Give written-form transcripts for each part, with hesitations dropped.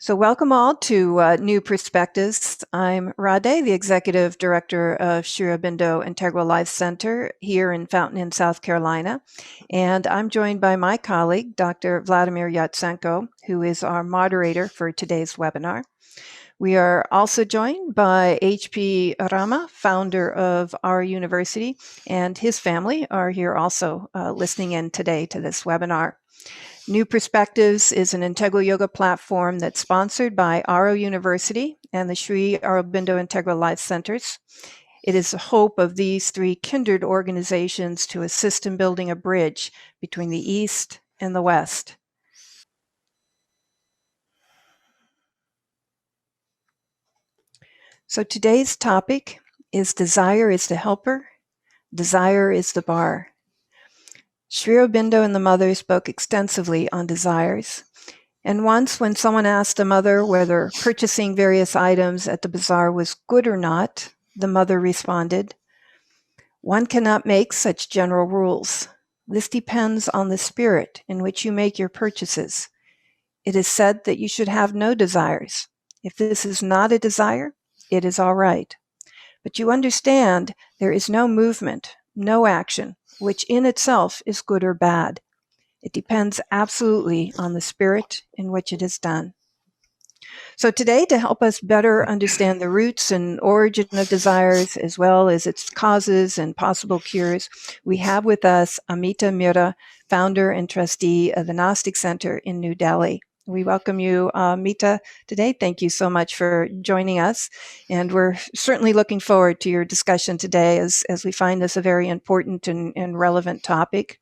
So welcome all to New Perspectives. I'm Radhe, the Executive Director of Sri Aurobindo Integral Life Center here in Fountain Inn, South Carolina. And I'm joined by my colleague, Dr. Vladimir Yatsenko, who is our moderator for today's webinar. We are also joined by H.P. Rama, founder of our university, and his family are here also listening in today to this webinar. New Perspectives is an integral yoga platform that's sponsored by Aro University and the Sri Aurobindo Integral Life Centers. It is the hope of these three kindred organizations to assist in building a bridge between the East and the West. So today's topic is Desire is the Helper, Desire is the Bar. Sri Aurobindo and the mother spoke extensively on desires. And once when someone asked a mother whether purchasing various items at the bazaar was good or not, the mother responded, "One cannot make such general rules. This depends on the spirit in which you make your purchases. It is said that you should have no desires. If this is not a desire, it is all right. But you understand there is no movement, no action, which in itself is good or bad. It depends absolutely on the spirit in which it is done." So today, to help us better understand the roots and origin of desires, as well as its causes and possible cures, we have with us Ameeta Mehra, founder and trustee of the Gnostic Center in New Delhi. We welcome you, Ameeta, today. Thank you so much for joining us. And we're certainly looking forward to your discussion today as we find this a very important and relevant topic.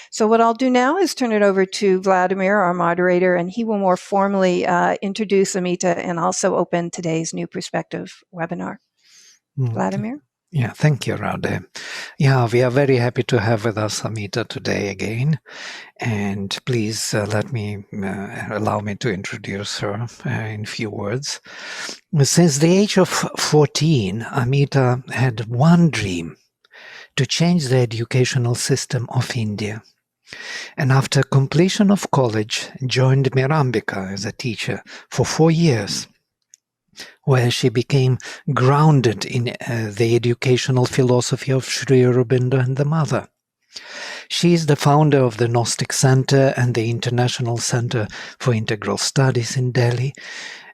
So what I'll do now is turn it over to Vladimir, our moderator, and he will more formally introduce Ameeta and also open today's New Perspective webinar. Vladimir? Yeah, thank you, Radhe. Yeah, we are very happy to have with us Ameeta today again. And please allow me to introduce her in a few words. Since the age of 14, Ameeta had one dream: to change the educational system of India. And after completion of college, joined Mirambika as a teacher for 4 years, where she became grounded in the educational philosophy of Sri Aurobindo and the Mother. She is the founder of the Gnostic Center and the International Center for Integral Studies in Delhi,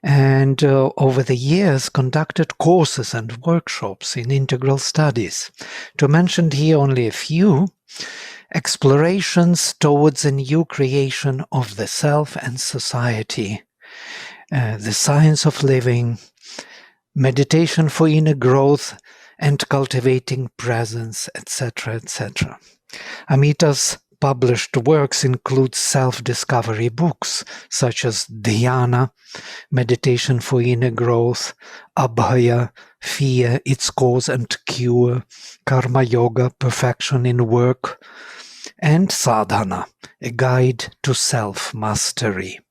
and over the years conducted courses and workshops in integral studies. To mention here only a few: explorations towards a new creation of the self and society, the science of living, meditation for inner growth and cultivating presence, etc., etc. Ameeta's published works include self-discovery books such as Dhyana, Meditation for Inner Growth, Abhaya, Fear, Its Cause and Cure, Karma Yoga, Perfection in Work, and Sadhana, A Guide to Self-Mastery.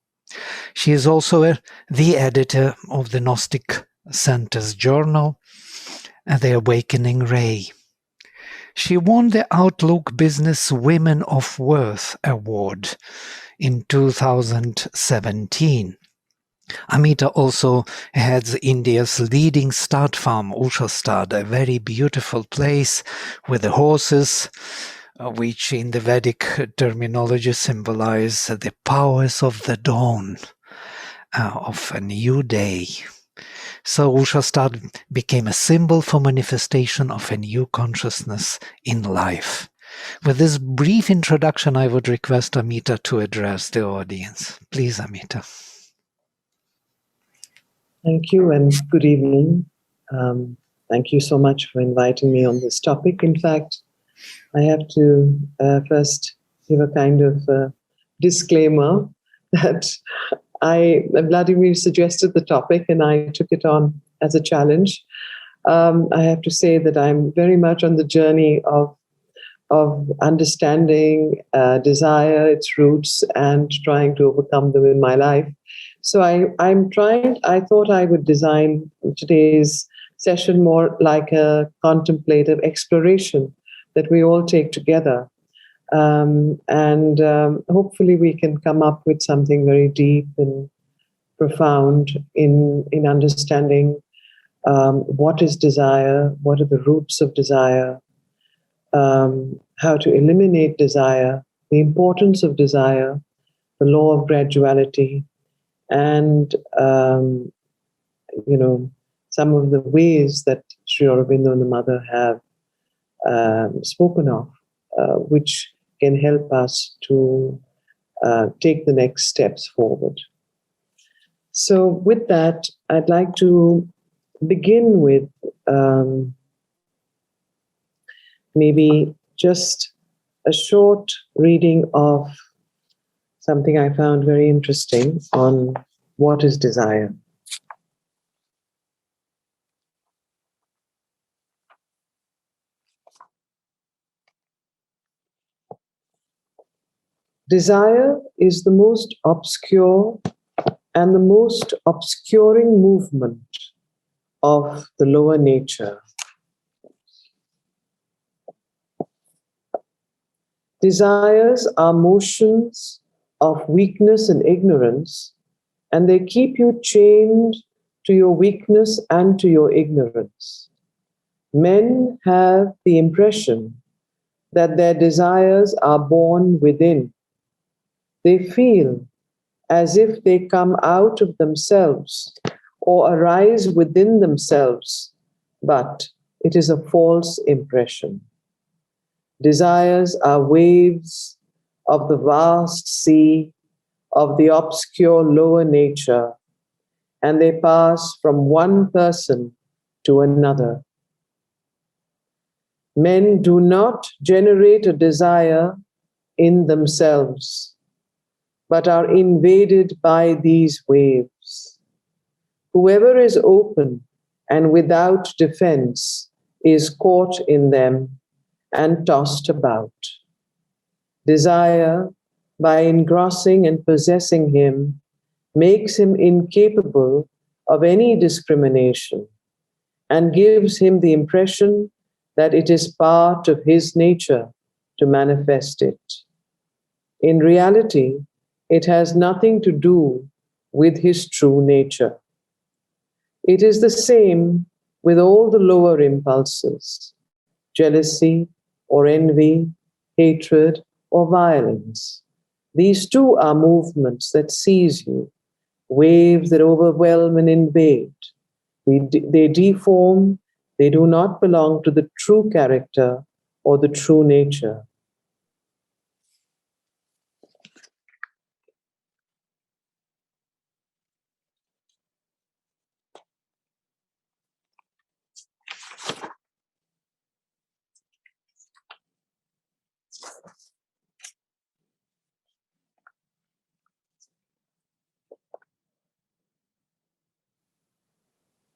She is also the editor of the Gnostic Center's journal, The Awakening Ray. She won the Outlook Business Women of Worth Award in 2017. Ameeta also heads India's leading stud farm, Usha Stud, a very beautiful place with the horses, which in the Vedic terminology symbolize the powers of the dawn, of a new day. So Usha Stud became a symbol for manifestation of a new consciousness in life. With this brief introduction, I would request Ameeta to address the audience. Please, Ameeta. Thank you and good evening. Thank you so much for inviting me on this topic. In fact, I have to first give a kind of disclaimer that Vladimir suggested the topic and I took it on as a challenge. I have to say that I'm very much on the journey of understanding desire, its roots, and trying to overcome them in my life. So I thought I would design today's session more like a contemplative exploration that we all take together. And hopefully we can come up with something very deep and profound in understanding what is desire, what are the roots of desire, how to eliminate desire, the importance of desire, the law of graduality, and some of the ways that Sri Aurobindo and the Mother have spoken of, which can help us to take the next steps forward. So with that, I'd like to begin with maybe just a short reading of something I found very interesting on what is desire. Desire is the most obscure and the most obscuring movement of the lower nature. Desires are motions of weakness and ignorance, and they keep you chained to your weakness and to your ignorance. Men have the impression that their desires are born within. They feel as if they come out of themselves or arise within themselves, but it is a false impression. Desires are waves of the vast sea of the obscure lower nature, and they pass from one person to another. Men do not generate a desire in themselves, but are invaded by these waves. Whoever is open and without defense is caught in them and tossed about. Desire, by engrossing and possessing him, makes him incapable of any discrimination and gives him the impression that it is part of his nature to manifest it. In reality, it has nothing to do with his true nature. It is the same with all the lower impulses, jealousy or envy, hatred or violence. These too are movements that seize you, waves that overwhelm and invade. They deform, they do not belong to the true character or the true nature.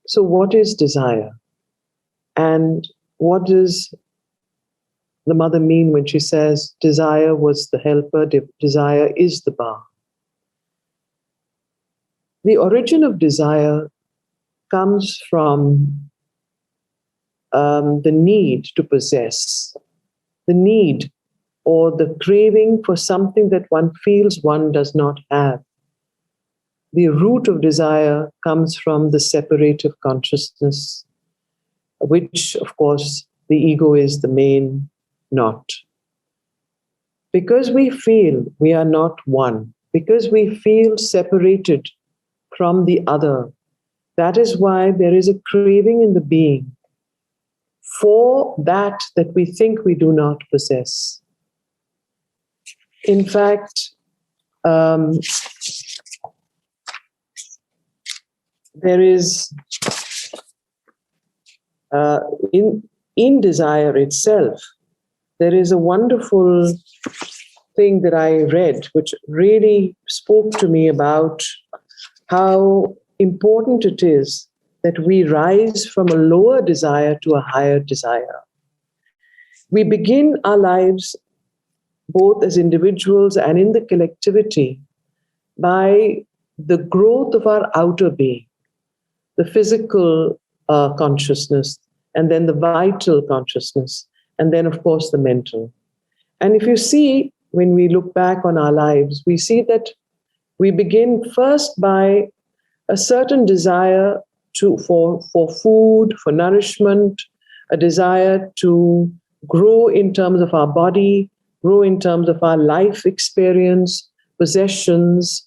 So what is desire? And what does the Mother mean when she says desire was the helper, desire is the bar? The origin of desire comes from the need to possess, the need or the craving for something that one feels one does not have. The root of desire comes from the separative consciousness, which, of course, the ego is the main knot. Because we feel we are not one, because we feel separated from the other, that is why there is a craving in the being for that we think we do not possess. In fact, there is in desire itself, there is a wonderful thing that I read, which really spoke to me about how important it is that we rise from a lower desire to a higher desire. We begin our lives, both as individuals and in the collectivity, by the growth of our outer being, the physical consciousness, and then the vital consciousness, and then, of course, the mental. And if you see, when we look back on our lives, we see that we begin first by a certain desire for food, for nourishment, a desire to grow in terms of our body, grow in terms of our life experience, possessions,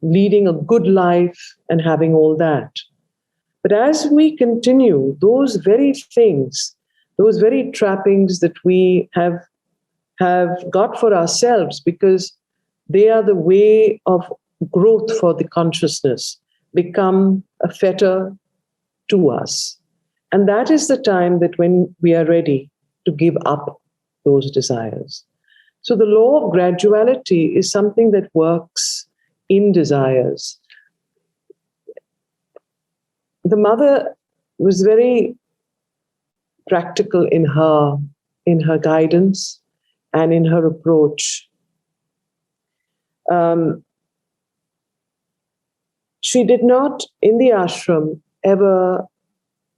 leading a good life and having all that. But as we continue, those very things, those very trappings that we have got for ourselves, because they are the way of growth for the consciousness, become a fetter to us. And that is the time that when we are ready to give up those desires. So the law of graduality is something that works in desires. The mother was very practical in her guidance and in her approach. She did not, in the ashram, ever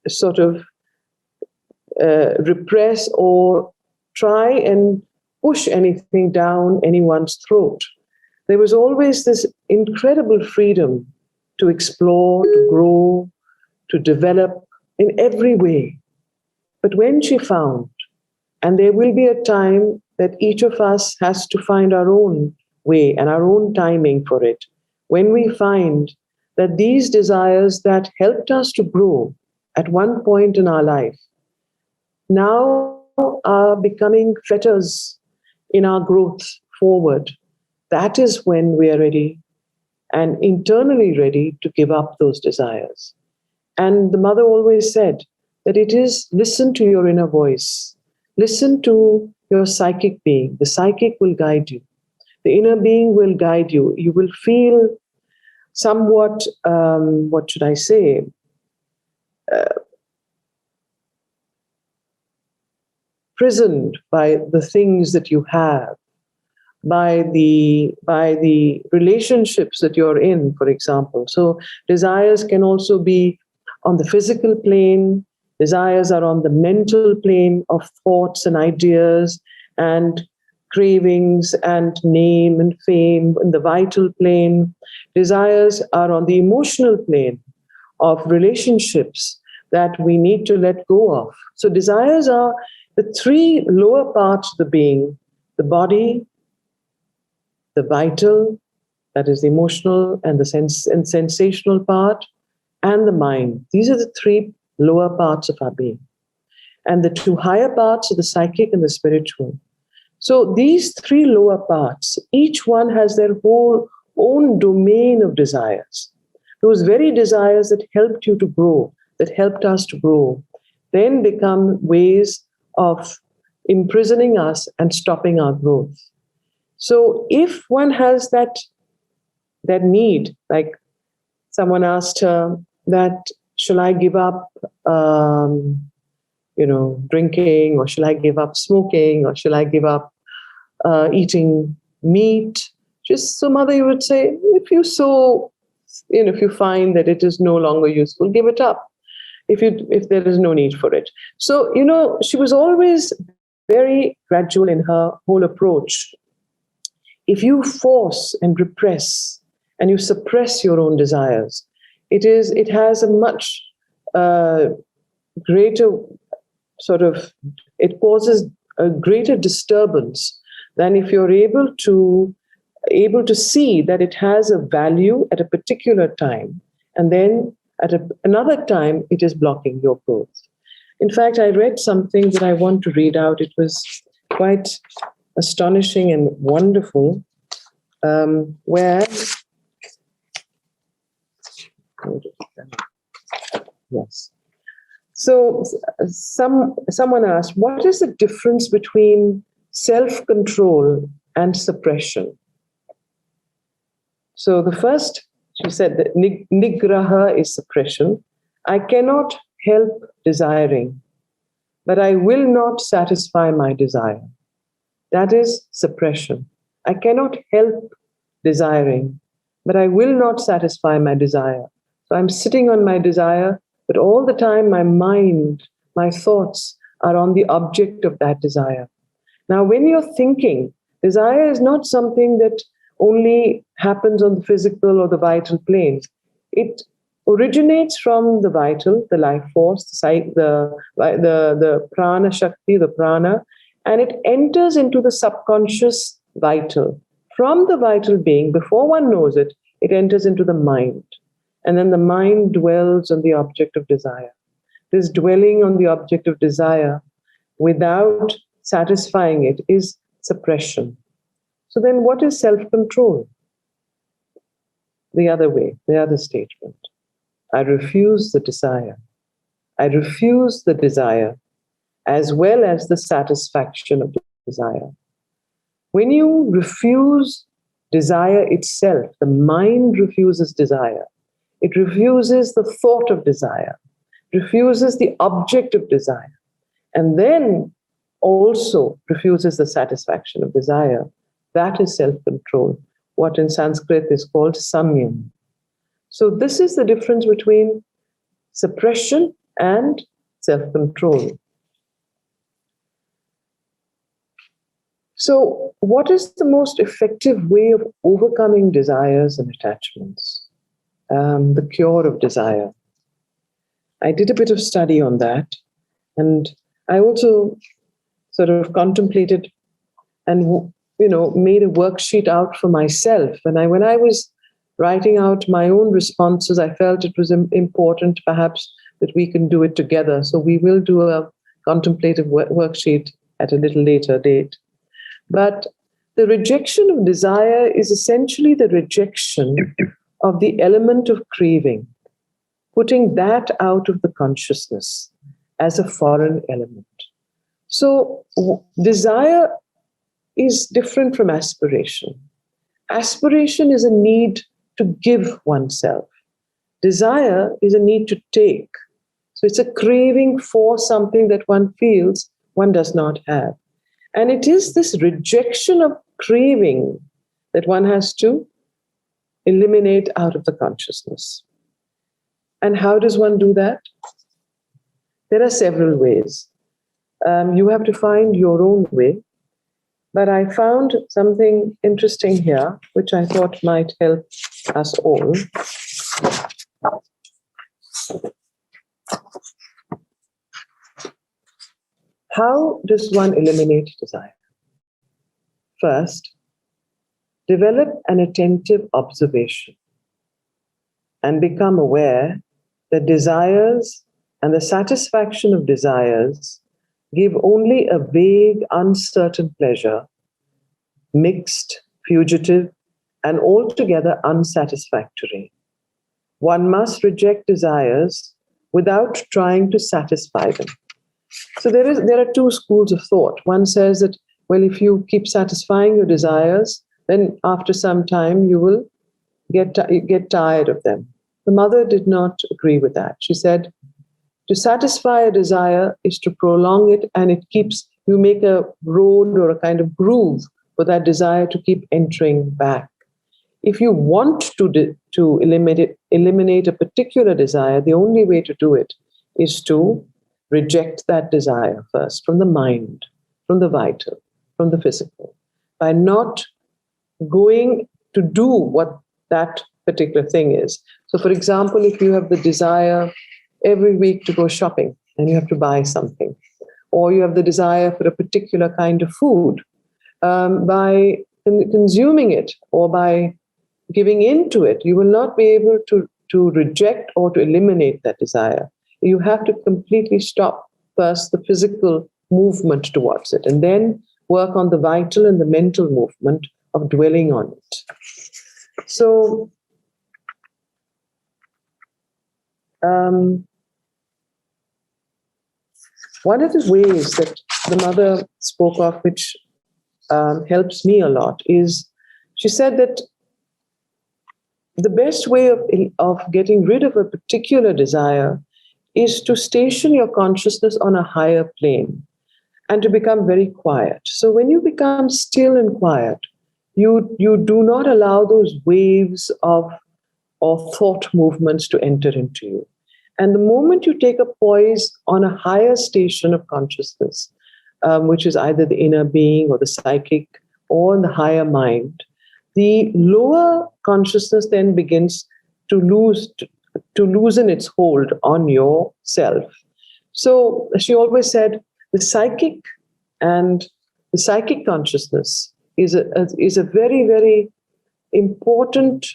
sort of repress or try and push anything down anyone's throat. There was always this incredible freedom to explore, to grow, to develop in every way. But when she found, and there will be a time that each of us has to find our own way and our own timing for it, when we find that these desires that helped us to grow at one point in our life now are becoming fetters in our growth forward, that is when we are ready and internally ready to give up those desires. And the mother always said that it is listen to your inner voice, listen to your psychic being. The psychic will guide you. The inner being will guide you. You will feel somewhat, what should I say, prisoned by the things that you have, by the relationships that you're in, for example. So desires can also be on the physical plane. Desires are on the mental plane of thoughts and ideas and cravings and name and fame. In the vital plane, desires are on the emotional plane of relationships that we need to let go of. So desires are the three lower parts of the being: the body, the vital, that is the emotional and the sensational part, and the mind. These are the three lower parts of our being. And the two higher parts are the psychic and the spiritual. So these three lower parts, each one has their whole own domain of desires. Those very desires that helped you to grow, that helped us to grow, then become ways of imprisoning us and stopping our growth. So if one has that need, like someone asked her that, shall I give up, drinking, or shall I give up smoking, or shall I give up eating meat? Just so mother, you would say, if you find that it is no longer useful, give it up. If there is no need for it. So, she was always very gradual in her whole approach. If you force and repress and you suppress your own desires, it has a much greater it causes a greater disturbance than if you're able to see that it has a value at a particular time, and then at another time it is blocking your growth. In fact, I read something that I want to read out. It was quite astonishing and wonderful, where yes. So someone asked, what is the difference between self-control and suppression? So the first, she said that nigraha is suppression. I cannot help desiring, but I will not satisfy my desire. That is suppression. I cannot help desiring, but I will not satisfy my desire. So I'm sitting on my desire, but all the time my mind, my thoughts are on the object of that desire. Now, when you're thinking, desire is not something that only happens on the physical or the vital planes. It originates from the vital, the life force, the prana shakti, the prana, and it enters into the subconscious vital. From the vital being, before one knows it, it enters into the mind. And then the mind dwells on the object of desire. This dwelling on the object of desire without satisfying it is suppression. So then what is self-control? The other way, the other statement. I refuse the desire. I refuse the desire as well as the satisfaction of desire. When you refuse desire itself, the mind refuses desire. It refuses the thought of desire, refuses the object of desire, and then also refuses the satisfaction of desire. That is self-control, what in Sanskrit is called samyam. So this is the difference between suppression and self-control. So what is the most effective way of overcoming desires and attachments? The cure of desire. I did a bit of study on that, and I also sort of contemplated and made a worksheet out for myself. And when I was writing out my own responses, I felt it was important perhaps that we can do it together. So we will do a contemplative worksheet at a little later date. But the rejection of desire is essentially the rejection of the element of craving, putting that out of the consciousness as a foreign element. So desire is different from aspiration. Aspiration is a need to give oneself. Desire is a need to take. So it's a craving for something that one feels one does not have. And it is this rejection of craving that one has to eliminate out of the consciousness. And how does one do that? There are several ways. You have to find your own way. But I found something interesting here, which I thought might help us all. How does one eliminate desire? First, develop an attentive observation and become aware that desires and the satisfaction of desires give only a vague, uncertain pleasure, mixed, fugitive, and altogether unsatisfactory. One must reject desires without trying to satisfy them. So there are two schools of thought. One says that, well, if you keep satisfying your desires, then after some time you will get tired of them. The mother did not agree with that. She said, to satisfy a desire is to prolong it, and you make a road or a kind of groove for that desire to keep entering back. If you want to eliminate a particular desire, the only way to do it is to reject that desire first from the mind, from the vital, from the physical, by not going to do what that particular thing is. So, for example, if you have the desire every week to go shopping and you have to buy something, or you have the desire for a particular kind of food, by consuming it or by giving into it, you will not be able to reject or to eliminate that desire. You have to completely stop first the physical movement towards it, and then work on the vital and the mental movement of dwelling on it. So, one of the ways that the mother spoke of, which helps me a lot, is she said that the best way of getting rid of a particular desire is to station your consciousness on a higher plane and to become very quiet. So when you become still and quiet, you do not allow those waves of thought movements to enter into you. And the moment you take a poise on a higher station of consciousness, which is either the inner being or the psychic or the higher mind, the lower consciousness then begins to loosen its hold on yourself. So she always said the psychic consciousness is a very, very important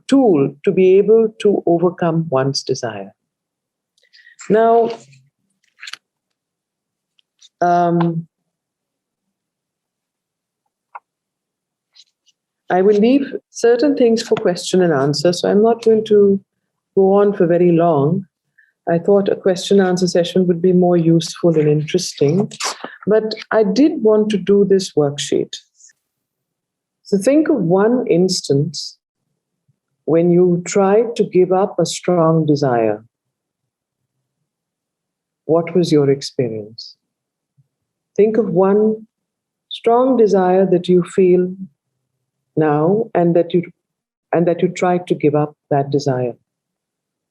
tool to be able to overcome one's desire. Now, I will leave certain things for question and answer, so I'm not going to go on for very long. I thought a question and answer session would be more useful and interesting, but I did want to do this worksheet. So think of one instance when you tried to give up a strong desire. What was your experience? Think of one strong desire that you feel now and that you tried to give up that desire.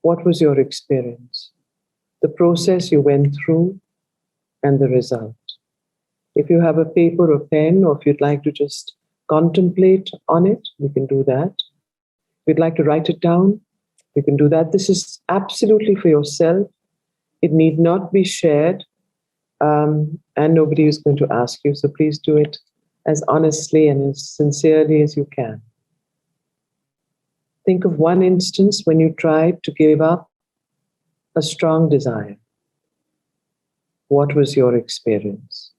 What was your experience? The process you went through and the result. If you have a paper or pen, or if you'd like to just contemplate on it, we can do that. If you'd like to write it down, we can do that. This is absolutely for yourself. It need not be shared, and nobody is going to ask you. So please do it as honestly and as sincerely as you can. Think of one instance when you tried to give up a strong desire. What was your experience?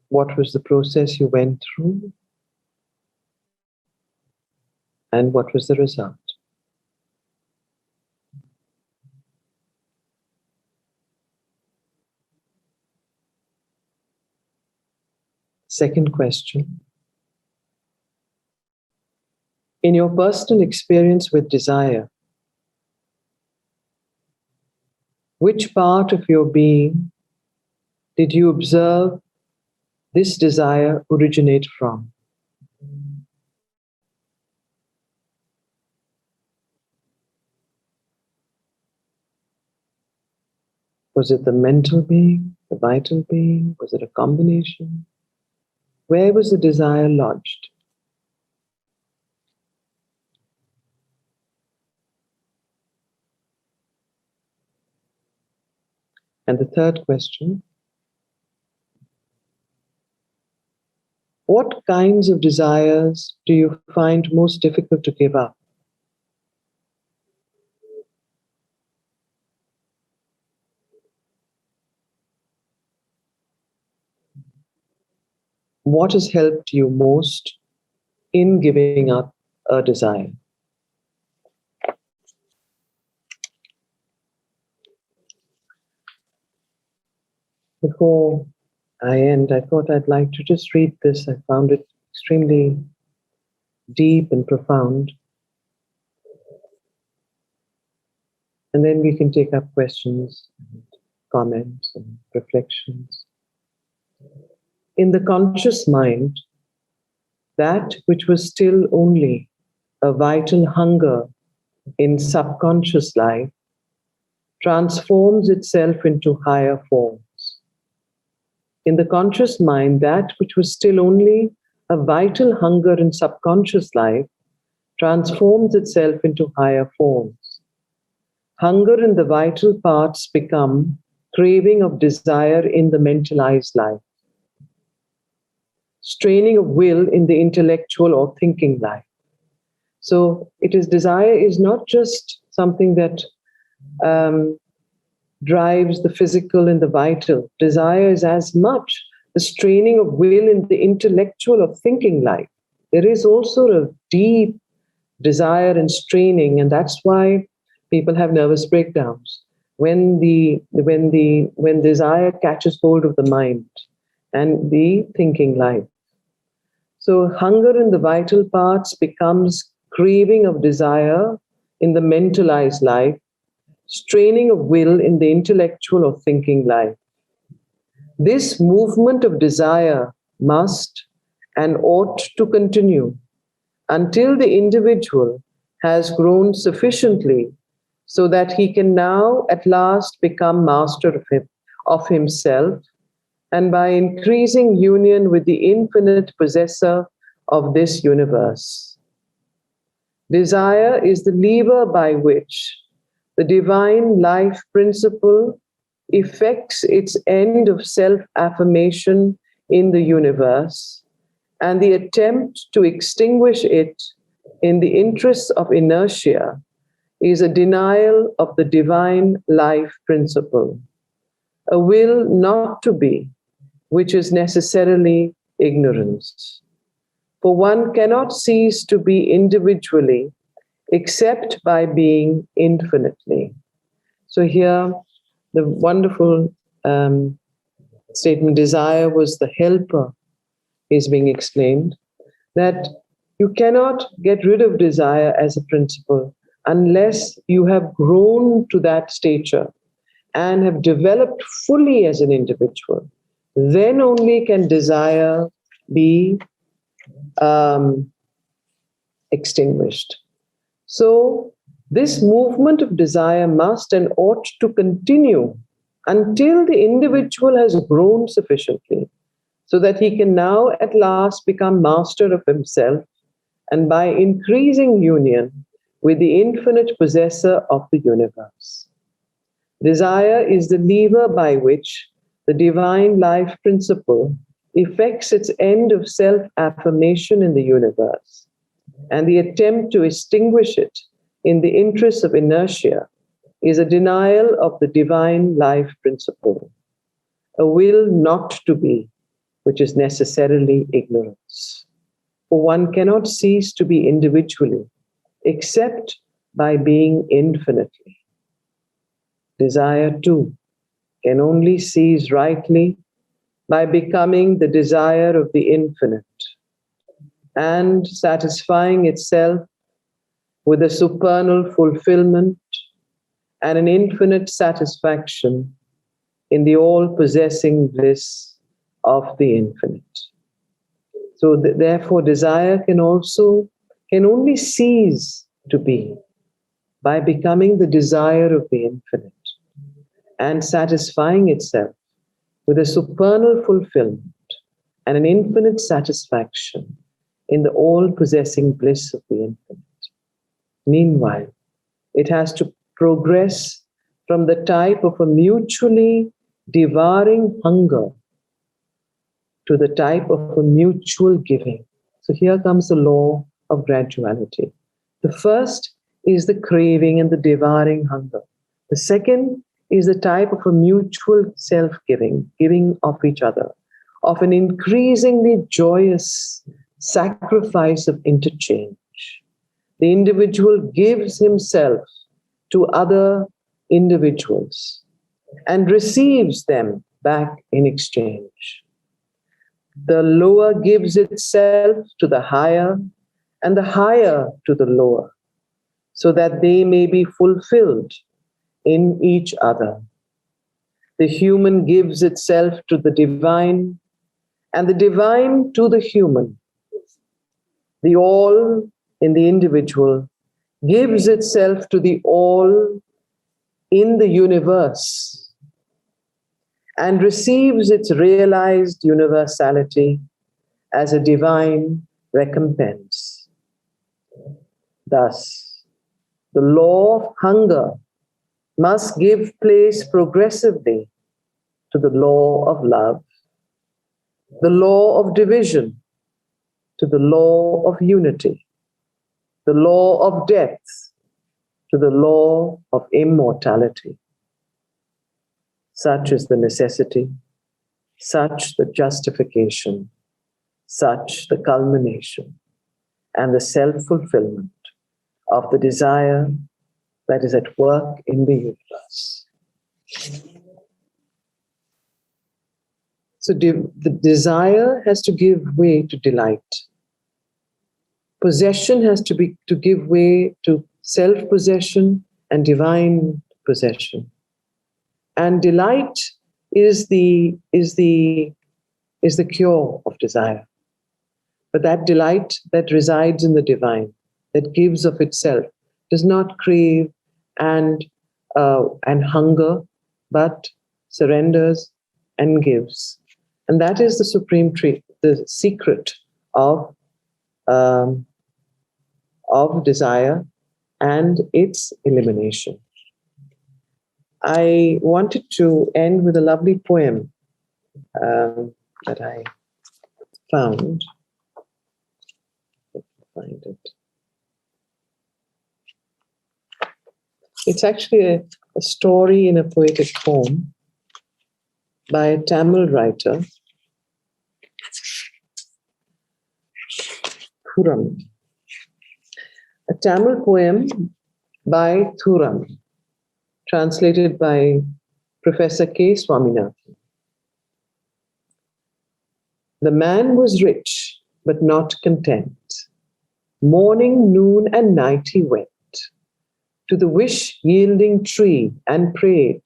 What was the process you went through? And what was the result? Second question. In your personal experience with desire, which part of your being did you observe this desire originate from? Was it the mental being, the vital being? Was it a combination? Where was the desire lodged? And the third question, what kinds of desires do you find most difficult to give up? What has helped you most in giving up a desire? Before I end, I thought I'd like to just read this. I found it extremely deep and profound. And then we can take up questions, and comments, and reflections. In the conscious mind, that which was still only a vital hunger in subconscious life transforms itself into higher forms. In the conscious mind, that which was still only a vital hunger in subconscious life transforms itself into higher forms. Hunger in the vital parts become craving of desire in the mentalized life. Straining of will in the intellectual or thinking life. So desire is not just something that drives the physical and the vital. Desire is as much the straining of will in the intellectual or thinking life. There is also a deep desire and straining, and that's why people have nervous breakdowns. When desire catches hold of the mind and the thinking life. So hunger in the vital parts becomes craving of desire in the mentalized life, straining of will in the intellectual or thinking life. This movement of desire must and ought to continue until the individual has grown sufficiently so that he can now at last become master of himself, and by increasing union with the infinite possessor of this universe. Desire is the lever by which the divine life principle effects its end of self-affirmation in the universe, and the attempt to extinguish it in the interests of inertia is a denial of the divine life principle, a will not to be, which is necessarily ignorance. For one cannot cease to be individually except by being infinitely. So here, the wonderful statement, desire was the helper, is being explained, that you cannot get rid of desire as a principle unless you have grown to that stature and have developed fully as an individual. Then only can desire be extinguished. So this movement of desire must and ought to continue until the individual has grown sufficiently so that he can now at last become master of himself, and by increasing union with the infinite possessor of the universe. Desire is the lever by which the divine life principle effects its end of self-affirmation in the universe, and the attempt to extinguish it in the interests of inertia is a denial of the divine life principle, a will not to be, which is necessarily ignorance. For one cannot cease to be individually except by being infinitely. Desire, too, can only cease rightly by becoming the desire of the infinite and satisfying itself with a supernal fulfillment and an infinite satisfaction in the all-possessing bliss of the infinite. So therefore, desire can only cease to be by becoming the desire of the infinite and satisfying itself with a supernal fulfillment and an infinite satisfaction in the all-possessing bliss of the infinite. Meanwhile, it has to progress from the type of a mutually devouring hunger to the type of a mutual giving. So here comes the law of graduality. The first is the craving and the devouring hunger. The second is the type of a mutual self-giving, giving of each other, of an increasingly joyous sacrifice of interchange. The individual gives himself to other individuals and receives them back in exchange. The lower gives itself to the higher, and the higher to the lower, so that they may be fulfilled in each other. The human gives itself to the divine, and the divine to the human. The all in the individual gives itself to the all in the universe and receives its realized universality as a divine recompense. Thus, the law of hunger must give place progressively to the law of love, the law of division to the law of unity, the law of death to the law of immortality. Such is the necessity, such the justification, such the culmination, and the self-fulfillment of the desire that is at work in the universe. So the desire has to give way to delight. Possession has to give way to self-possession and divine possession. And delight is the cure of desire. But that delight that resides in the divine, that gives of itself, does not crave and hunger, but surrenders and gives. And that is the supreme the secret of desire and its elimination. I wanted to end with a lovely poem that I found. Let me find it. It's actually a story in a poetic form by a Tamil writer, Thuram. A Tamil poem by Thuram, translated by Professor K. Swaminathan. The man was rich, but not content. Morning, noon, and night he went to the wish-yielding tree and prayed,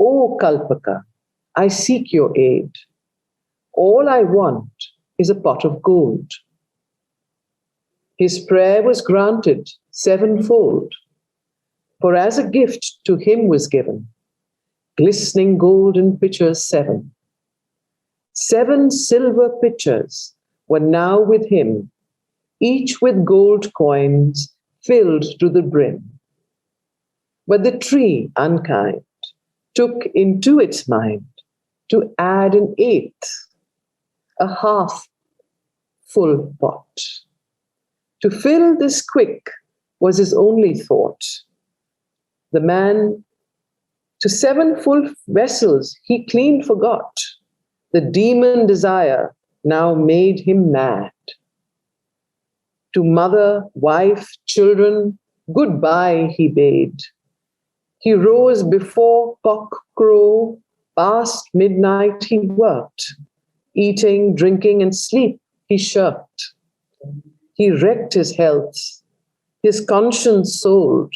"O Kalpaka, I seek your aid. All I want is a pot of gold." His prayer was granted sevenfold, for as a gift to him was given glistening golden pitchers 7. 7 silver pitchers were now with him, each with gold coins filled to the brim. But the tree, unkind, took into its mind to add an 8th, a half full pot. To fill this quick was his only thought. The man to 7 full vessels he clean forgot. The demon desire now made him mad. To mother, wife, children, goodbye he bade. He rose before cock crow, past midnight he worked. Eating, drinking, and sleep he shirked. He wrecked his health, his conscience sold,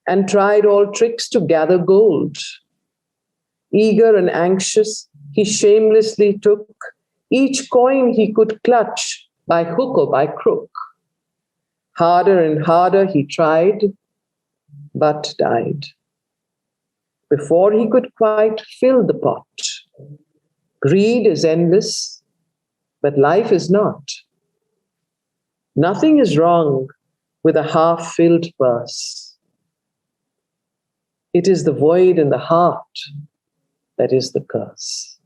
and tried all tricks to gather gold. Eager and anxious, he shamelessly took each coin he could clutch by hook or by crook. Harder and harder he tried, but died before he could quite fill the pot. Greed is endless, but life is not. Nothing is wrong with a half-filled purse. It is the void in the heart that is the curse.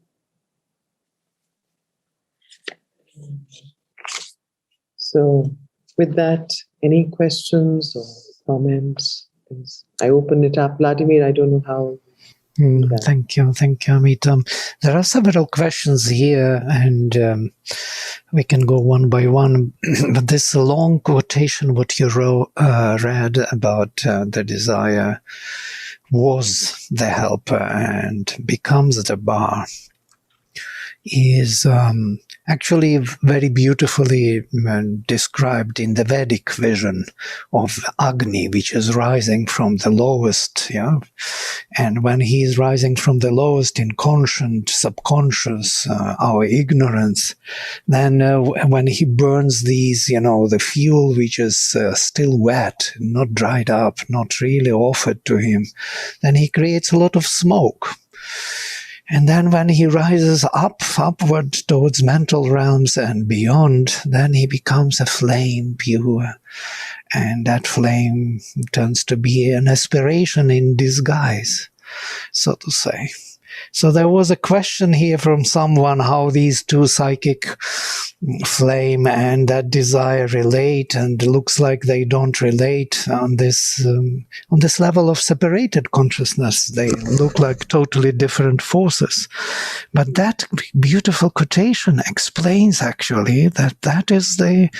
So, with that, any questions or comments? Please. I open it up. Vladimir, I don't know how. Thank you, Ameeta. There are several questions here, and we can go one by one. But this long quotation, what you read about the desire was the helper and becomes the bar, is actually very beautifully described in the Vedic vision of Agni, which is rising from the lowest, yeah? And when he is rising from the lowest inconscient, subconscious, our ignorance, then when he burns these, the fuel which is still wet, not dried up, not really offered to him, then he creates a lot of smoke. And then when he rises upward towards mental realms and beyond, then he becomes a flame pure. And that flame turns to be an aspiration in disguise, so to say. So there was a question here from someone how these two psychic flame and that desire relate, and it looks like they don't relate on this level of separated consciousness. They look like totally different forces. But that beautiful quotation explains actually that is the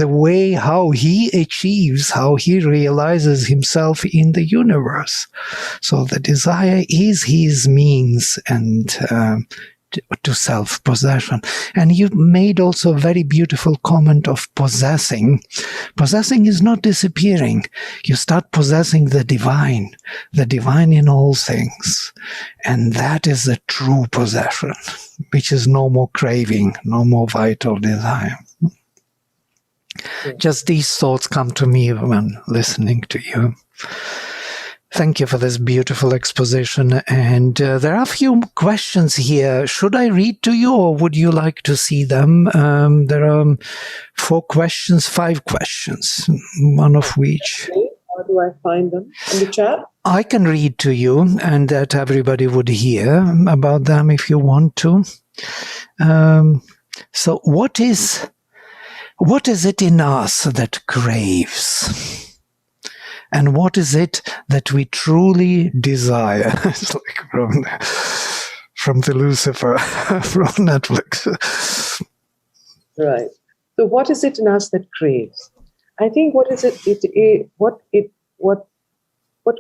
way how he achieves, how he realizes himself in the universe. So the desire is his means and to self-possession. And you made also a very beautiful comment of possessing. Possessing is not disappearing. You start possessing the divine in all things. And that is the true possession, which is no more craving, no more vital desire. Just these thoughts come to me when listening to you. Thank you for this beautiful exposition. And there are a few questions here. Should I read to you, or would you like to see them? There are 5 questions, one of which. How do I find them? In the chat? I can read to you, and that everybody would hear about them if you want to. So what is it in us that craves? And what is it that we truly desire? It's like from the Lucifer from Netflix. Right. So what is it in us that craves? I think what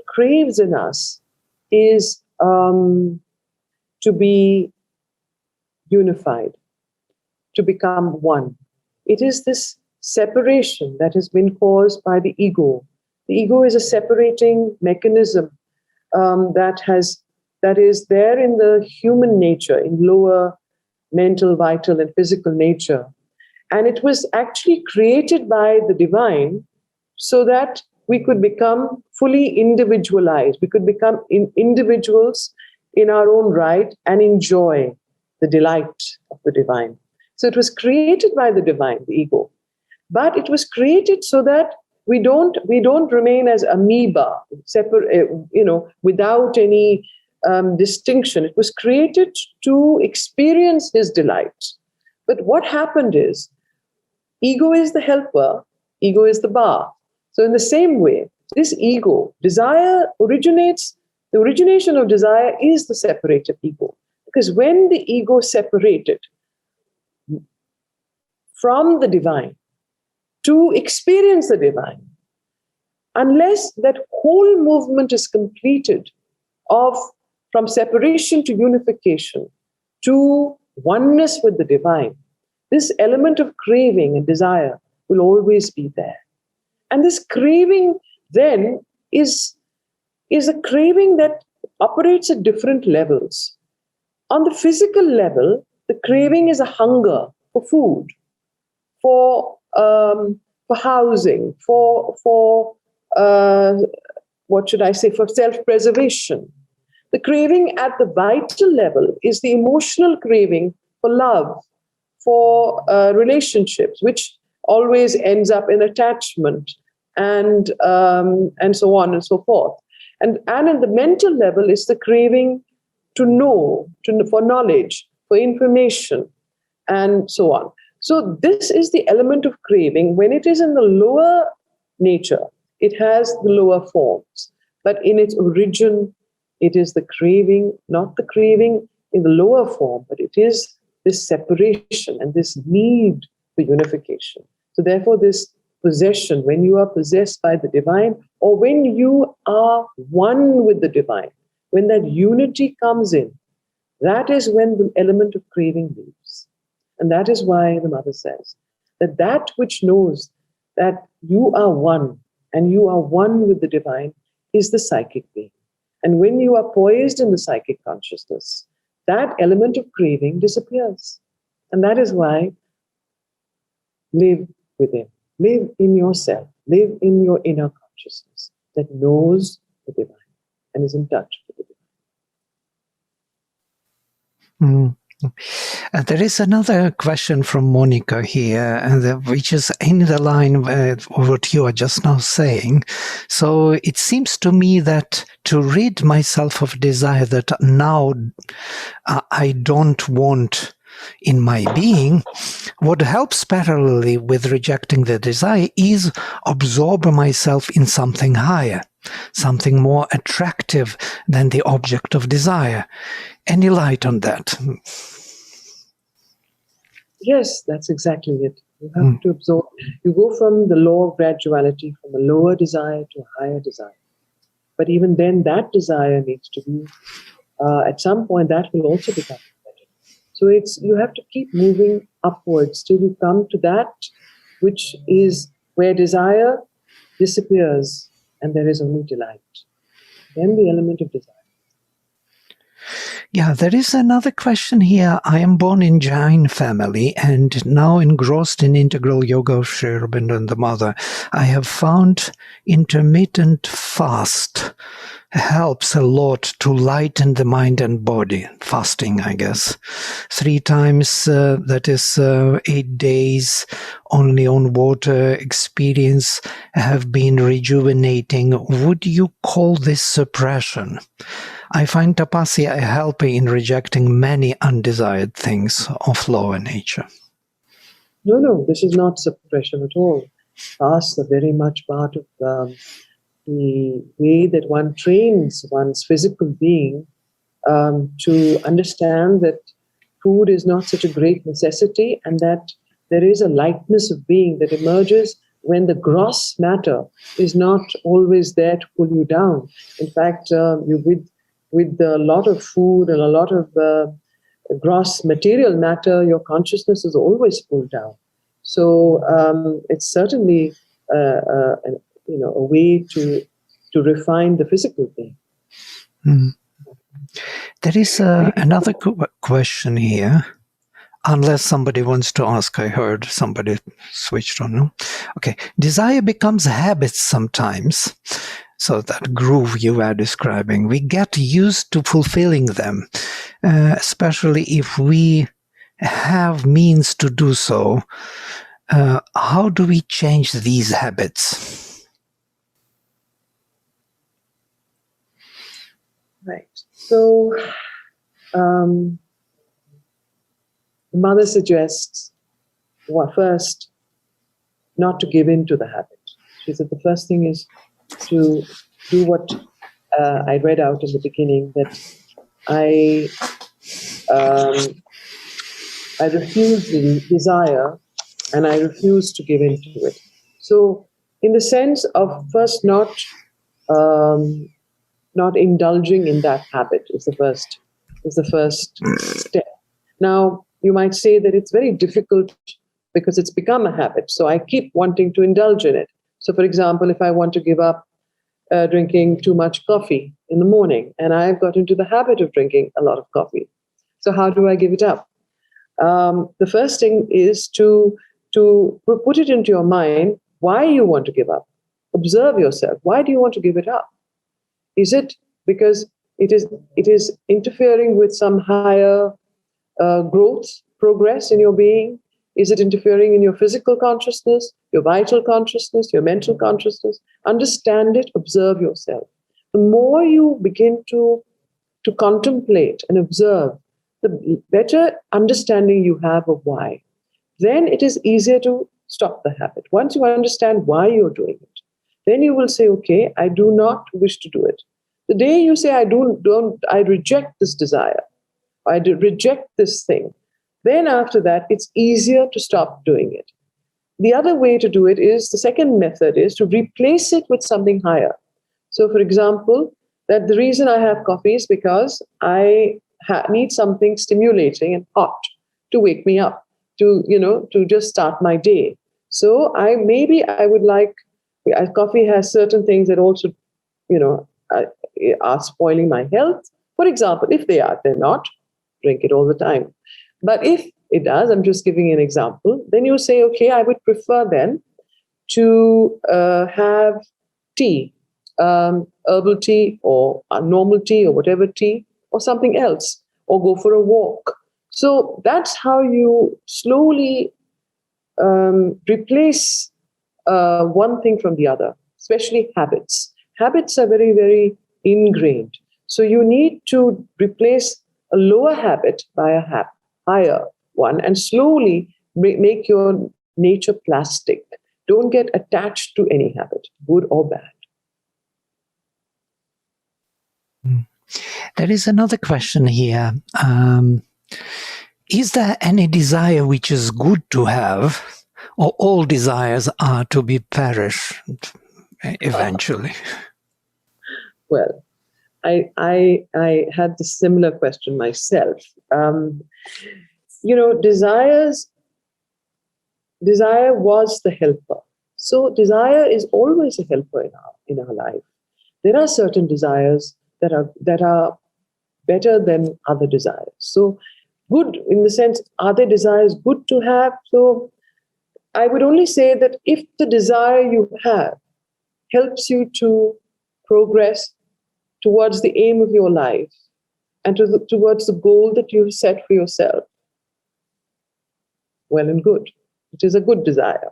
craves in us is to be unified, to become one. It is this separation that has been caused by the ego. The ego is a separating mechanism that is there in the human nature, in lower mental, vital, and physical nature. And it was actually created by the divine so that we could become fully individualized. We could become individuals in our own right and enjoy the delight of the divine. So it was created by the divine, the ego. But it was created so that we don't remain as amoeba, separate, without any distinction. It was created to experience his delight. But what happened is, ego is the helper, ego is the bar. So in the same way, this ego, the origination of desire is the separated ego. Because when the ego separated from the divine, to experience the divine, unless that whole movement is completed from separation to unification to oneness with the divine, this element of craving and desire will always be there. And this craving then is a craving that operates at different levels. On the physical level, the craving is a hunger for food, for housing, for self-preservation. The craving at the vital level is the emotional craving for love, for relationships, which always ends up in attachment and so on and so forth. And at the mental level is the craving to know, for knowledge, for information, and so on. So this is the element of craving. When it is in the lower nature, it has the lower forms. But in its origin, it is the craving, not the craving in the lower form, but it is this separation and this need for unification. So therefore, this possession, when you are possessed by the divine, or when you are one with the divine, when that unity comes in, that is when the element of craving leaves. And that is why the mother says that which knows that you are one and you are one with the divine is the psychic being. And when you are poised in the psychic consciousness, that element of craving disappears. And that is why live within, live in yourself, live in your inner consciousness that knows the divine and is in touch with the divine. There is another question from Monica here, which is in the line of what you are just now saying. So it seems to me that to rid myself of desire that now I don't want in my being, what helps parallelly with rejecting the desire is absorb myself in something higher, something more attractive than the object of desire. Any light on that? Yes, that's exactly it. You have to absorb. You go from the law of graduality, from a lower desire to a higher desire. But even then, that desire needs to be, at some point, that will also become better. So you have to keep moving upwards till you come to that which is where desire disappears and there is only delight. Then the element of desire. Yeah, there is another question here. I am born in Jain family and now engrossed in integral yoga of Sri Aurobindo and the Mother. I have found intermittent fast helps a lot to lighten the mind and body. Fasting, I guess. 3 times, that is 8 days only on water experience have been rejuvenating. Would you call this suppression? I find tapasya a helper in rejecting many undesired things of lower nature. No, this is not suppression at all. Fasts are very much part of the way that one trains one's physical being to understand that food is not such a great necessity and that there is a lightness of being that emerges when the gross matter is not always there to pull you down. In fact, with a lot of food and a lot of gross material matter, your consciousness is always pulled down. So it's certainly a way to refine the physical being. Mm. There is another question here. Unless somebody wants to ask, I heard somebody switched on. No? Okay. Desire becomes habits sometimes. So that groove you were describing, we get used to fulfilling them, especially if we have means to do so. How do we change these habits? Right. So, the mother suggests, first, not to give in to the habit. She said the first thing is to do what I read out in the beginning, that I refuse the desire and I refuse to give in to it. So, in the sense of first not indulging in that habit is the first step. Now, you might say that it's very difficult because it's become a habit. So I keep wanting to indulge in it. So, for example, if I want to give up drinking too much coffee in the morning, and I've got into the habit of drinking a lot of coffee. So how do I give it up? The first thing is to put it into your mind why you want to give up. Observe yourself. Why do you want to give it up? Is it because it is interfering with some higher growth, progress in your being? Is it interfering in your physical consciousness, your vital consciousness, your mental consciousness? Understand it, observe yourself. The more you begin to contemplate and observe, the better understanding you have of why. Then it is easier to stop the habit. Once you understand why you're doing it, then you will say, okay, I do not wish to do it. The day you say, I reject this desire, I reject this thing, then after that, it's easier to stop doing it. The other way to do it is, the second method is to replace it with something higher. So, for example, that the reason I have coffee is because I need something stimulating and hot to wake me up, to just start my day. So I would like, coffee has certain things that also, are spoiling my health. For example, if they're not, drink it all the time. But if it does, I'm just giving an example, then you say, okay, I would prefer then to have tea, herbal tea or normal tea or whatever tea or something else, or go for a walk. So that's how you slowly replace one thing from the other, especially habits. Habits are very, very ingrained. So you need to replace a lower habit by a higher one and slowly make your nature plastic. Don't get attached to any habit, good or bad. There is another question here. Is there any desire which is good to have, or all desires are to be perished eventually? Well, I had the similar question myself. Desire was the helper. So desire is always a helper in our life. There are certain desires that are better than other desires. So good in the sense, are there desires good to have? So I would only say that if the desire you have helps you to progress towards the aim of your life and towards the goal that you've set for yourself, well and good. It is a good desire.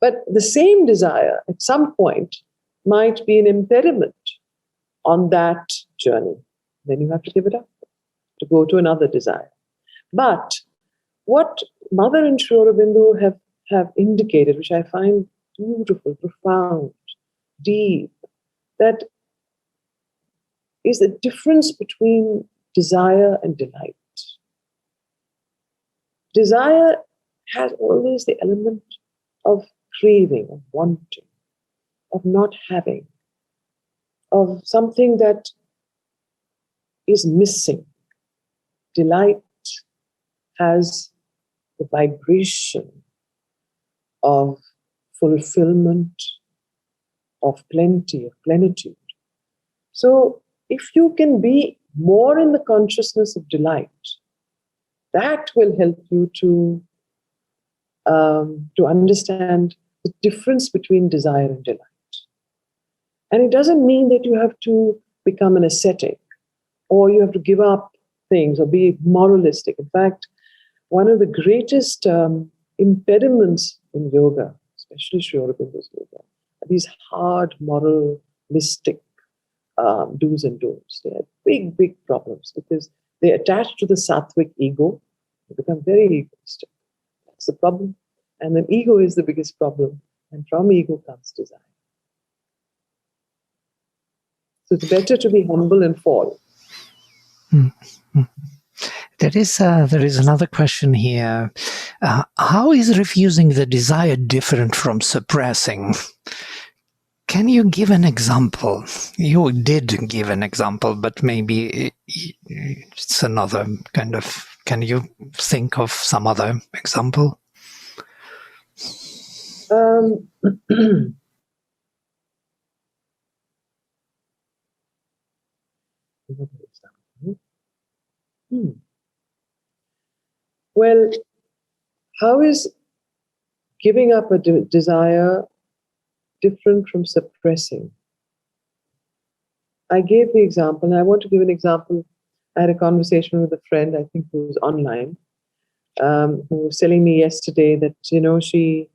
But the same desire at some point might be an impediment on that journey. Then you have to give it up to go to another desire. But what Mother and Sri Aurobindo have indicated, which I find beautiful, profound, deep, that is the difference between desire and delight. Desire has always the element of craving, of wanting, of not having, of something that is missing. Delight has the vibration of fulfillment, of plenty, of plenitude. So if you can be more in the consciousness of delight, that will help you to understand the difference between desire and delight. And it doesn't mean that you have to become an ascetic or you have to give up things or be moralistic. In fact, one of the greatest impediments in yoga, especially Sri Aurobindo's yoga, are these hard, moralistic do's and don'ts. They have big, big problems because they attach to the sattvic ego. They become very egoistic. That's the problem. And then ego is the biggest problem. And from ego comes desire. So it's better to be humble and fall. Mm-hmm. There is another question here. How is refusing the desire different from suppressing? Can you give an example? You did give an example, but maybe it's another kind of... Can you think of some other example? Well, how is giving up a desire different from suppressing? I gave the example, and I want to give an example. I had a conversation with a friend, I think who was online, who was telling me yesterday that, she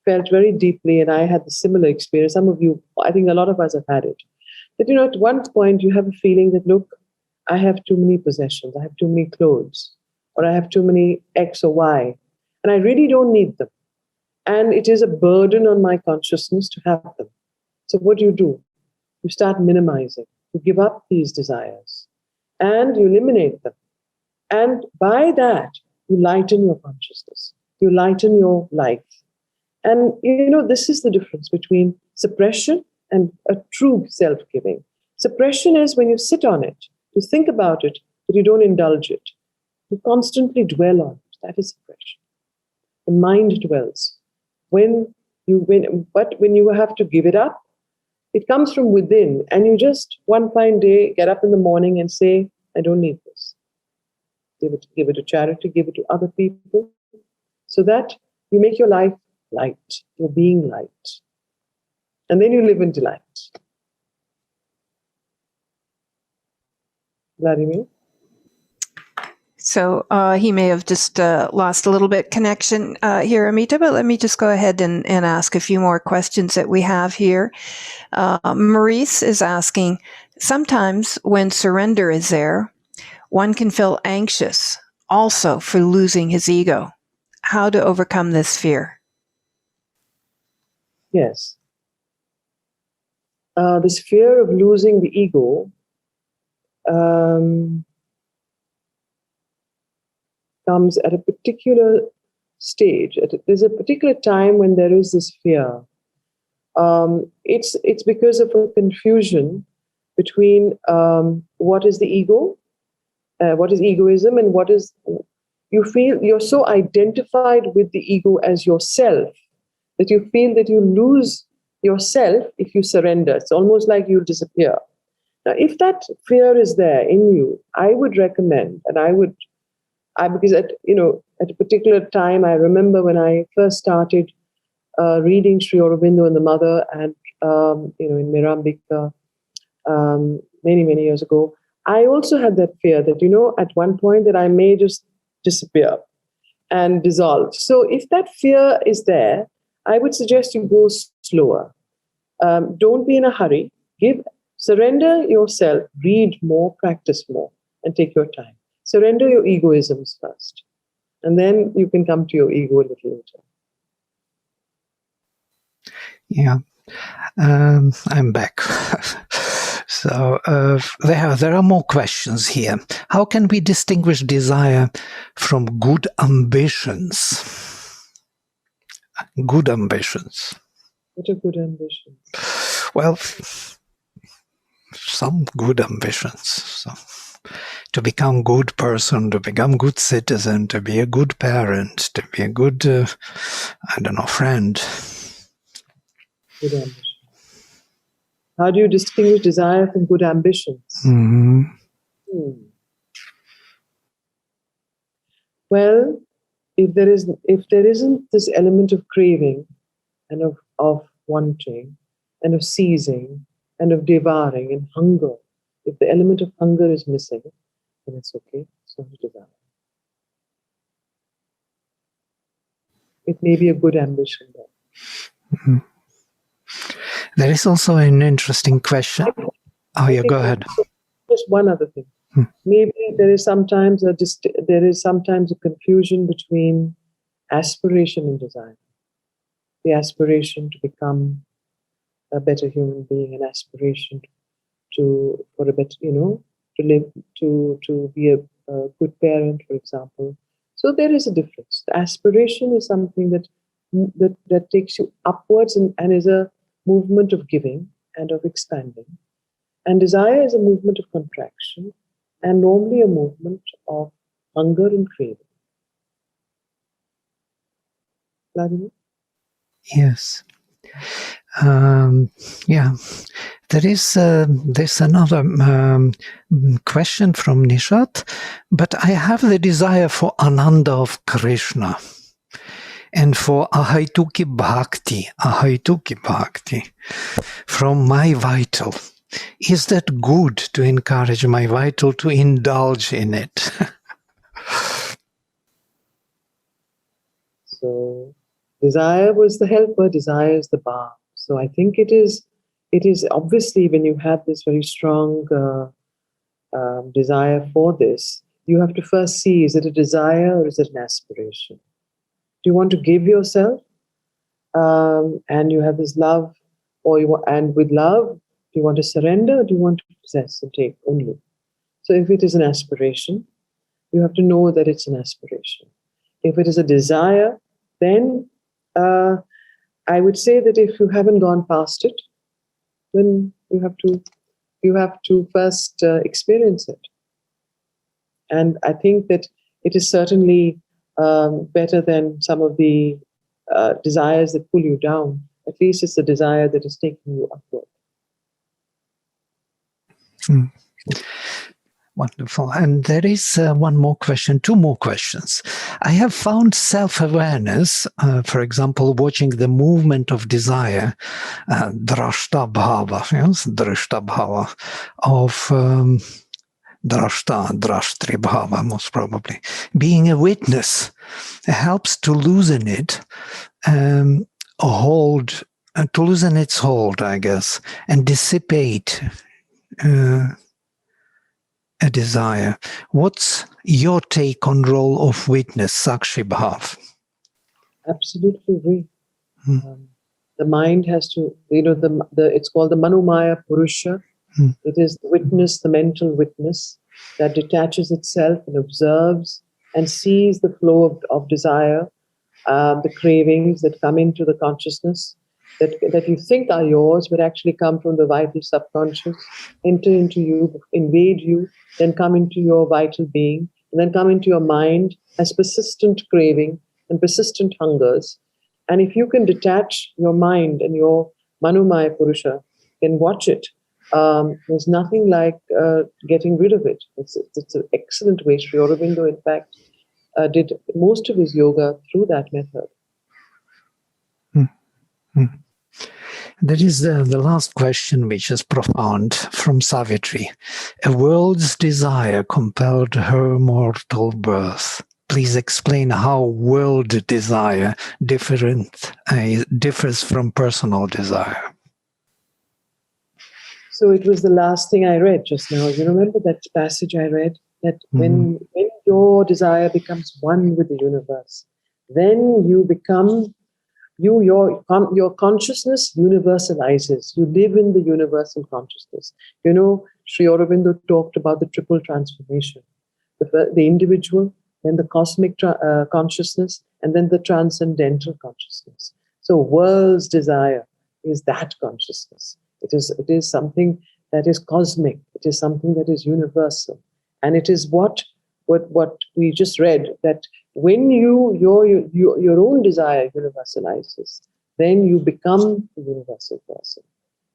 felt very deeply, and I had the similar experience. Some of you, I think a lot of us have had it. That, at one point you have a feeling that, look, I have too many possessions, I have too many clothes, or I have too many X or Y, and I really don't need them. And it is a burden on my consciousness to have them. So what do? You start minimizing. You give up these desires and you eliminate them. And by that, you lighten your consciousness. You lighten your life. And, this is the difference between suppression and a true self-giving. Suppression is when you sit on it, you think about it, but you don't indulge it. You constantly dwell on it. That is suppression. The mind dwells. When you have to give it up, it comes from within, and you just one fine day get up in the morning and say, I don't need this. Give it to charity, give it to other people, so that you make your life light, your being light. And then you live in delight. Vladimir? So he may have just lost a little bit connection here, Ameeta, but let me just go ahead and ask a few more questions that we have here. Maurice is asking, sometimes when surrender is there, one can feel anxious also for losing his ego. How to overcome this fear? Yes. This fear of losing the ego comes at a particular stage. There's a particular time when there is this fear. It's because of a confusion between what is the ego, what is egoism, and what is, you feel you're so identified with the ego as yourself that you feel that you lose yourself if you surrender. It's almost like you'll disappear. Now, if that fear is there in you, I would recommend, and because at a particular time, I remember when I first started reading Sri Aurobindo and the Mother, and in Mehra, many years ago, I also had that fear that at one point that I may just disappear and dissolve. So if that fear is there, I would suggest you go slower. Don't be in a hurry. Surrender yourself. Read more, practice more, and take your time. Surrender your egoisms first, and then you can come to your ego a little later. Yeah, I'm back. So there are more questions here. How can we distinguish desire from good ambitions? Good ambitions. What are good ambitions? Well, some good ambitions. So, to become good person, to become good citizen, to be a good parent, to be a good, friend. Good ambition. How do you distinguish desire from good ambitions? Mm-hmm. Well, if there isn't this element of craving and of wanting and of seizing and of devouring and hunger, if the element of hunger is missing, then it's okay. It's not a desire. It may be a good ambition though. Mm-hmm. There is also an interesting question. Go ahead. Just one other thing. Maybe there is sometimes a confusion between aspiration and desire. The aspiration to become a better human being, an aspiration to live, to be a good parent, for example. So there is a difference. The aspiration is something that takes you upwards and is a movement of giving and of expanding. And desire is a movement of contraction and normally a movement of hunger and craving. Vladimir? Yes. There's another question from Nishat, but I have the desire for Ananda of Krishna and for Ahaituki Bhakti from my vital. Is that good to encourage my vital to indulge in it? So desire was the helper, desire is the balm. So I think it is obviously when you have this very strong desire for this, you have to first see, is it a desire or is it an aspiration? Do you want to give yourself and you have this love, and with love, do you want to surrender or do you want to possess and take only? So if it is an aspiration, you have to know that it's an aspiration. If it is a desire, then I would say that if you haven't gone past it, then you have to first experience it. And I think that it is certainly better than some of the desires that pull you down. At least it's a desire that is taking you upward. Wonderful. And there is one more question, two more questions. I have found self-awareness, for example, watching the movement of desire, drashta bhava, yes, drashta bhava, of drashtri bhava, most probably. Being a witness helps to loosen it, to loosen its hold, I guess, and dissipate a desire. What's your take on role of witness, Sakshi Bhav? Absolutely agree. The mind has to, it's called the Manomaya Purusha. It is the witness, the mental witness that detaches itself and observes and sees the flow of desire, the cravings that come into the consciousness, that you think are yours, but actually come from the vital subconscious, enter into you, invade you, then come into your vital being, and then come into your mind as persistent craving and persistent hungers. And if you can detach your mind and your Manomaya Purusha, can watch it, there's nothing like getting rid of it. It's an excellent way. Sri Aurobindo, in fact, did most of his yoga through that method. Mm-hmm. That is the last question, which is profound, from Savitri. A world's desire compelled her mortal birth. Please explain how world desire differs from personal desire. So it was the last thing I read just now. You remember that passage I read? That when your desire becomes one with the universe, then you become... your consciousness universalizes. You live in the universal consciousness. You know, Sri Aurobindo talked about the triple transformation: the individual, then the cosmic consciousness, and then the transcendental consciousness. So, world's desire is that consciousness. It is something that is cosmic. It is something that is universal, and it is what we just read, that when your own desire universalizes, then you become the universal person,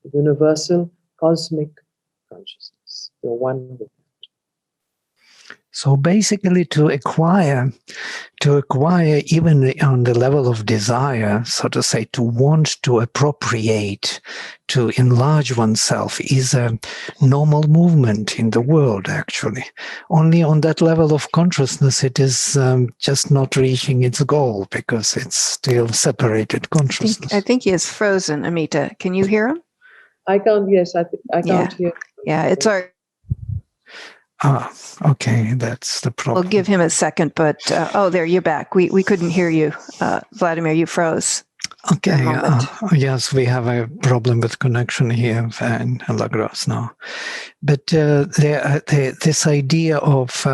the universal cosmic consciousness. You're one with it. So basically, to acquire even on the level of desire, so to say, to want to appropriate, to enlarge oneself, is a normal movement in the world, actually. Only on that level of consciousness, it is just not reaching its goal, because it's still separated consciousness. I think he is frozen, Ameeta. Can you hear him? I can't, yes, I can't hear. Yeah, it's our... Okay, that's the problem. We'll give him a second, but there, you're back. We couldn't hear you, Vladimir. You froze. Okay. Yes, we have a problem with connection here in Lagos now. But this idea of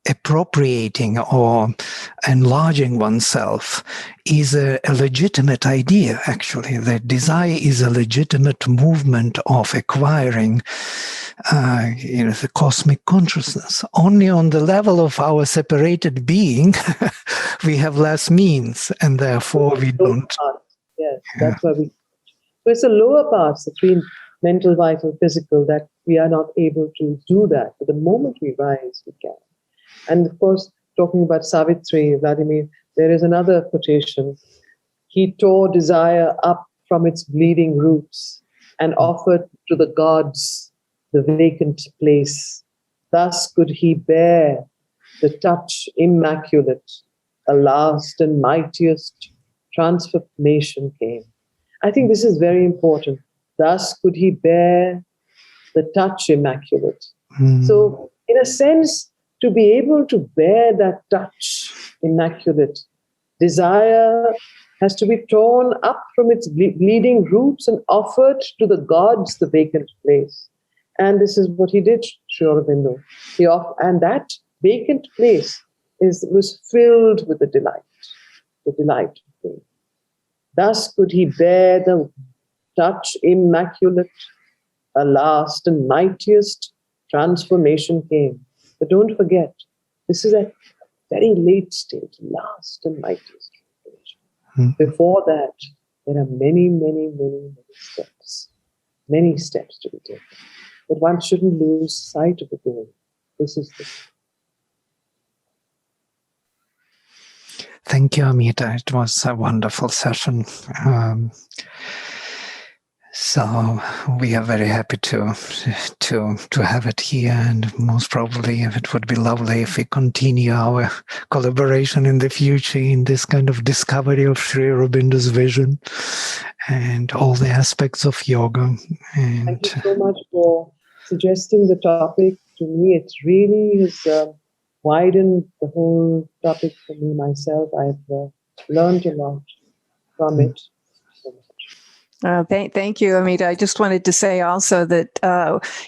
appropriating or enlarging oneself is a legitimate idea, actually. The desire is a legitimate movement of acquiring the cosmic consciousness. Only on the level of our separated being, we have less means, and therefore we don't. Yes, that's why we... So it's the lower parts between mental, vital, physical, that we are not able to do that. But the moment we rise, we can. And of course, talking about Savitri, Vladimir, there is another quotation. He tore desire up from its bleeding roots and offered to the gods the vacant place. Thus could he bear the touch immaculate. A last and mightiest transformation came. I think this is very important. Thus could he bear the touch immaculate. So, in a sense, to be able to bear that touch immaculate, desire has to be torn up from its bleeding roots and offered to the gods the vacant place. And this is what he did, Sri Aurobindo. And that vacant place was filled with the delight of him. Thus could he bear the touch immaculate. A last and mightiest transformation came. But don't forget, this is at a very late stage, last and mightiest transformation. Before that, there are many, many, many, many steps to be taken. But one shouldn't lose sight of the goal. This is the... Thank you, Ameeta. It was a wonderful session. So we are very happy to have it here, and most probably it would be lovely if we continue our collaboration in the future in this kind of discovery of Sri Aurobindo's vision and all the aspects of yoga. And thank you so much for suggesting the topic. To me, it really has widened the whole topic for me myself. I've learned a lot from it. Thank you, Ameeta. I just wanted to say also that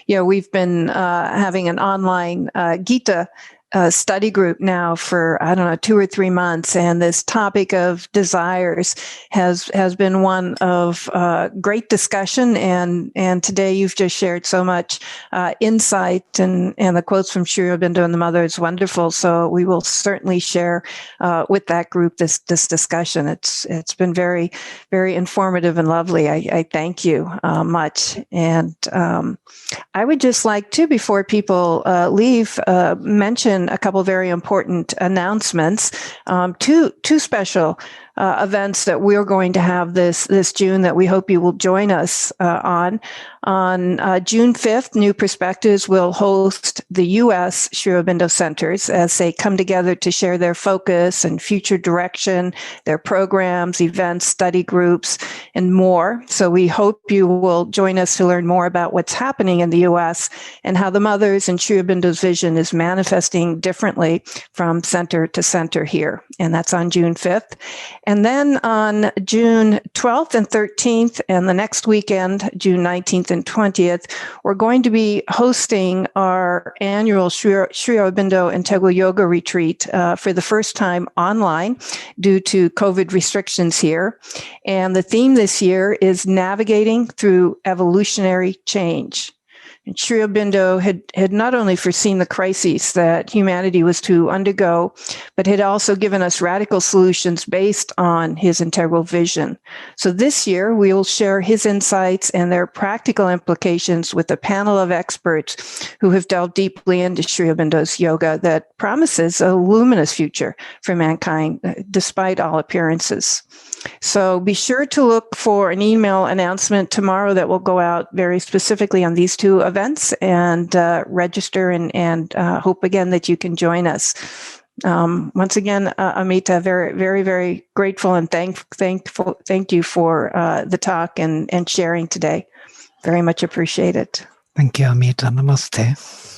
we've been having an online Gita study group now for, I don't know, 2 or 3 months, and this topic of desires has been one of great discussion. And today you've just shared so much insight, and the quotes from Sri Aurobindo and the Mother is wonderful. So we will certainly share with that group this discussion. It's been very, very informative and lovely. I thank you much. And I would just like to, before people leave, mention a couple very important announcements. Two special events that we're going to have this June that we hope you will join us on. On June 5th, New Perspectives will host the U.S. Sri Aurobindo Centers as they come together to share their focus and future direction, their programs, events, study groups, and more. So we hope you will join us to learn more about what's happening in the U.S. and how the Mothers and Sri Aurobindo's vision is manifesting differently from center to center here. And that's on June 5th. And then on June 12th and 13th, and the next weekend, June 19th and 20th, we're going to be hosting our annual Sri Aurobindo Integral Yoga Retreat for the first time online due to COVID restrictions here. And the theme this year is navigating through evolutionary change. And Sri Aurobindo had not only foreseen the crises that humanity was to undergo, but had also given us radical solutions based on his integral vision. So this year, we will share his insights and their practical implications with a panel of experts who have delved deeply into Sri Aurobindo's yoga that promises a luminous future for mankind, despite all appearances. So be sure to look for an email announcement tomorrow that will go out very specifically on these two events, and register and hope again that you can join us. Once again, Ameeta, very, very, very grateful and thank you for the talk and sharing today. Very much appreciate it. Thank you, Ameeta. Namaste.